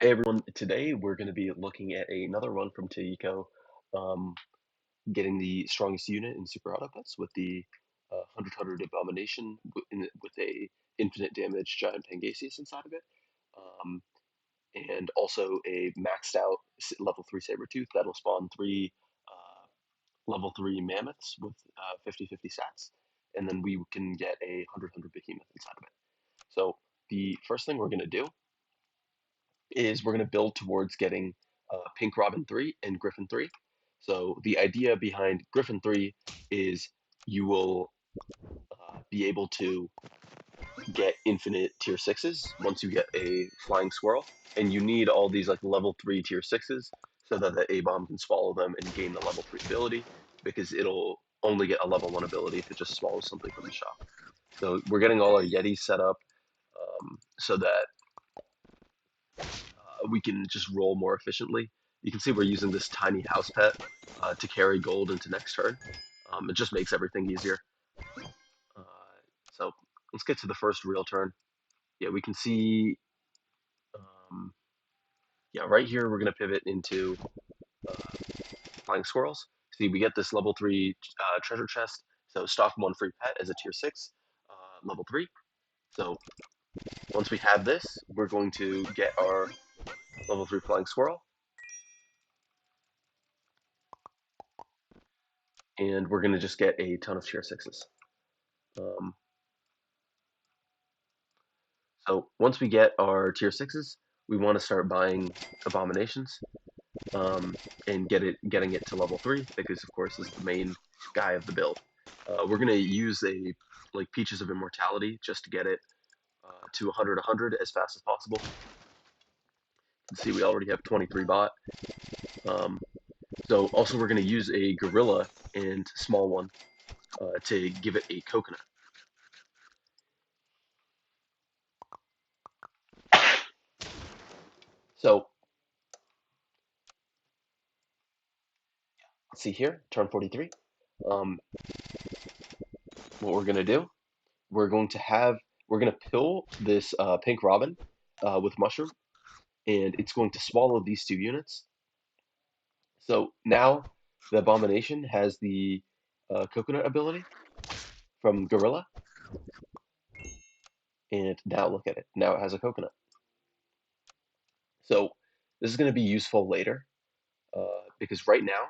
Hey everyone, today we're going to be looking at another run from Taiko, um, getting the strongest unit in Super Autobots with the 100 Abomination with a infinite damage giant Pangasius inside of it, um, and also a maxed out level 3 Sabretooth that'll spawn three level 3 Mammoths with 50/50 stats, and then we can get a 100 Behemoth inside of it. So the first thing we're going to do is we're going to build towards getting Pink Robin 3 and Griffin 3. So the idea behind Griffin 3 is you will be able to get infinite tier 6s once you get a flying squirrel, and you need all these like level 3 tier 6s so that the A-bomb can swallow them and gain the level 3 ability, because it'll only get a level 1 ability if it just swallows something from the shop. So we're getting all our Yetis set up so that we can just roll more efficiently. You can see we're using this tiny house pet to carry gold into next turn. It just makes everything easier. Uh, so let's get to the first real turn. Yeah, we can see, um, yeah, right here we're going to pivot into uh, flying squirrels. See, we get this level 3 treasure chest. So stock 1 free pet as a tier 6, level 3. So once we have this, we're going to get our level 3 flying squirrel, and we're going to just get a ton of tier 6s. Um, So once we get our tier 6s, we want to start buying abominations, and getting it to level 3, because of course is the main guy of the build. We're gonna use a like Peaches of Immortality just to get it to 100 as fast as possible. You can see we already have 23 bot. Um, so also we're gonna use a Gorilla and Small One to give it a coconut. So let's see here, turn 43. Um, what we're gonna do, we're going to have we're going to pill this pink robin with mushroom, and it's going to swallow these 2 units. So now the abomination has the coconut ability from gorilla, and now look at it, now it has a coconut. So this is going to be useful later, because right now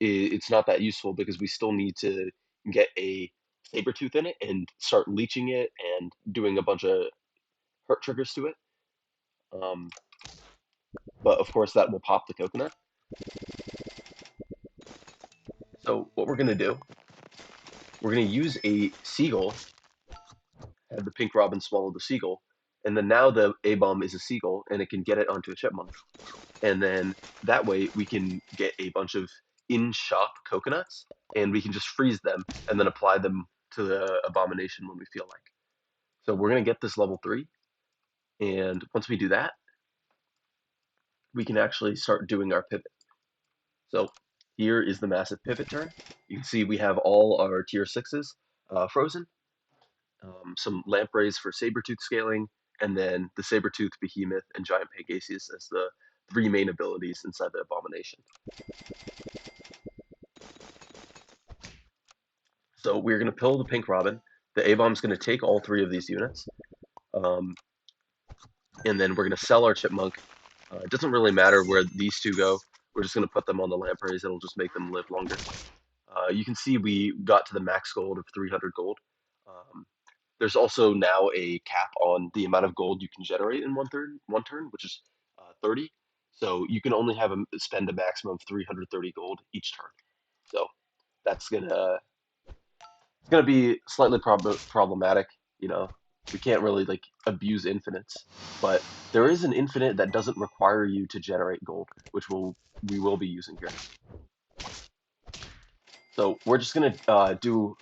it's not that useful, because we still need to get a saber tooth in it and start leeching it and doing a bunch of hurt triggers to it. um, but of course that will pop the coconut. So what we're going to do, we're going to use a seagull, have the pink robin swallow the seagull, and then now the A-bomb is a seagull and it can get it onto a chipmunk. And then that way we can get a bunch of in-shop coconuts, and we can just freeze them and then apply them to the abomination when we feel like. So we're going to get this level 3, and once we do that, we can actually start doing our pivot. So here is the massive pivot turn. You can see we have all our tier 6s frozen, some lampreys for Sabretooth scaling, and then the Sabretooth, Behemoth, and Giant Pegasius as the 3 main abilities inside the Abomination. So we're going to pill the Pink Robin. The A-Bomb's going to take all 3 of these units, um, and then we're going to sell our Chipmunk. It doesn't really matter where these 2 go. We're just going to put them on the lampreys. It'll just make them live longer. You can see we got to the max gold of 300 gold. Um, There's also now a cap on the amount of gold you can generate in one turn, which is 30. So you can only spend a maximum of 330 gold each turn. So that's gonna be slightly problematic. You know, we can't really like abuse infinites, but there is an infinite that doesn't require you to generate gold, which we will be using here. So we're just gonna do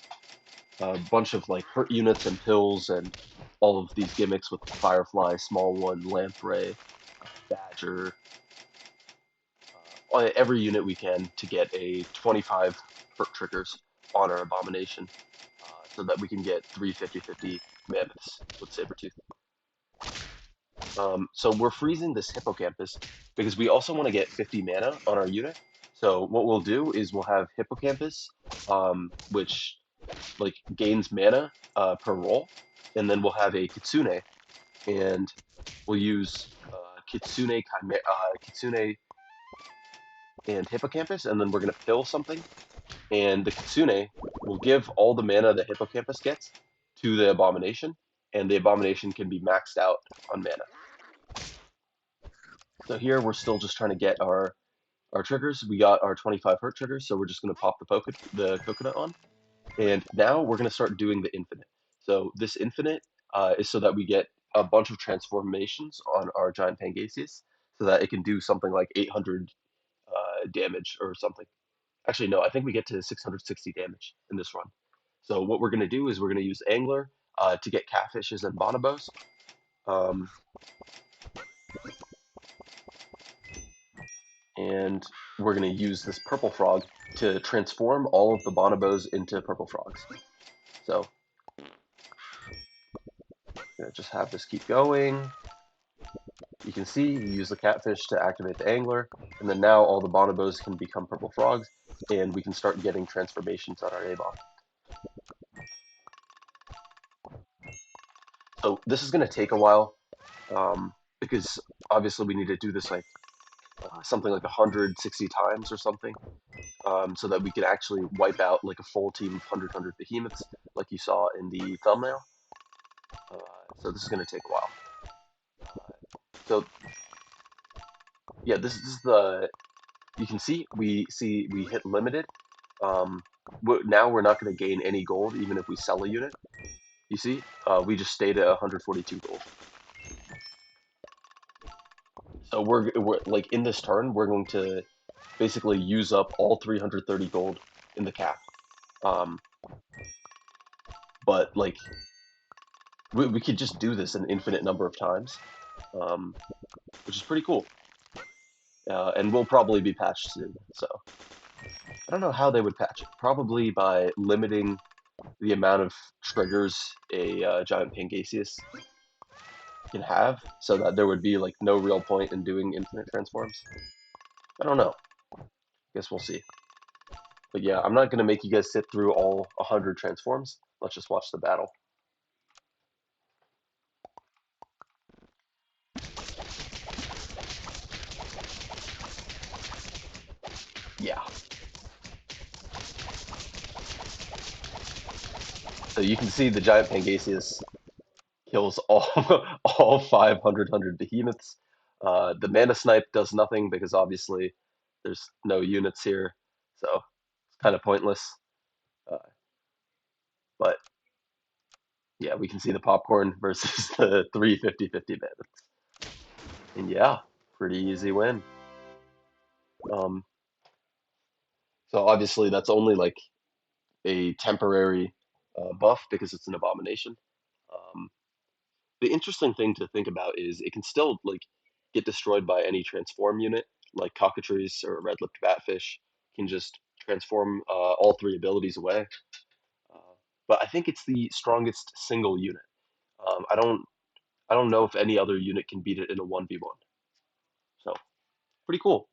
a bunch of like hurt units and pills and all of these gimmicks with Firefly, Small One, Lamprey, Badger, every unit we can to get a 25 hurt triggers on our Abomination, so that we can get 3 50/50 mammoths with Sabretooth. So we're freezing this hippocampus because we also want to get 50 mana on our unit. So what we'll do is we'll have hippocampus, which like gains mana per roll, and then we'll have a kitsune, and we'll use kitsune and hippocampus, and then we're gonna pill something, and the kitsune will give all the mana the hippocampus gets to the abomination, and the abomination can be maxed out on mana. So here we're still just trying to get our triggers. We got our 25 hurt triggers, so we're just gonna pop the coconut on, and now we're gonna start doing the infinite. So this infinite is so that we get a bunch of transformations on our giant Pangasius, so that it can do something like 800 damage or something. Actually, no, I think we get to 660 damage in this run. So what we're going to do is we're going to use Angler to get catfishes and bonobos. Um, and we're going to use this purple frog to transform all of the bonobos into purple frogs. So just have this keep going. You can see you use the catfish to activate the angler, and then now all the bonobos can become purple frogs, and we can start getting transformations on our A-bomb. So this is going to take a while because obviously we need to do this like something like 160 times or something, so that we can actually wipe out like a full team of 100 behemoths, like you saw in the thumbnail. Uh, so this is going to take a while. So yeah, this is the you can see we hit limited. Um, Now we're not going to gain any gold even if we sell a unit. You see, we just stayed at 142 gold. So we're like in this turn, we're going to basically use up all 330 gold in the cap. Um, but like we could just do this an infinite number of times, um, which is pretty cool. And we'll probably be patched soon. So I don't know how they would patch it. Probably by limiting the amount of triggers a giant Pangasius can have, so that there would be like no real point in doing infinite transforms. I don't know. Guess we'll see. But yeah, I'm not gonna make you guys sit through all 100 transforms. Let's just watch the battle. Yeah. So you can see the giant Pangasius kills all all 500 behemoths. The mana snipe does nothing because obviously there's no units here, so it's kind of pointless. Uh, but yeah, we can see the popcorn versus the 350-50 bandits, and yeah, pretty easy win. Um, so obviously that's only like a temporary buff because it's an abomination. Um, the interesting thing to think about is it can still like get destroyed by any transform unit, like cockatrice or red-lipped batfish can just transform all three abilities away. Uh, but I think it's the strongest single unit. I don't know if any other unit can beat it in a 1v1. So pretty cool.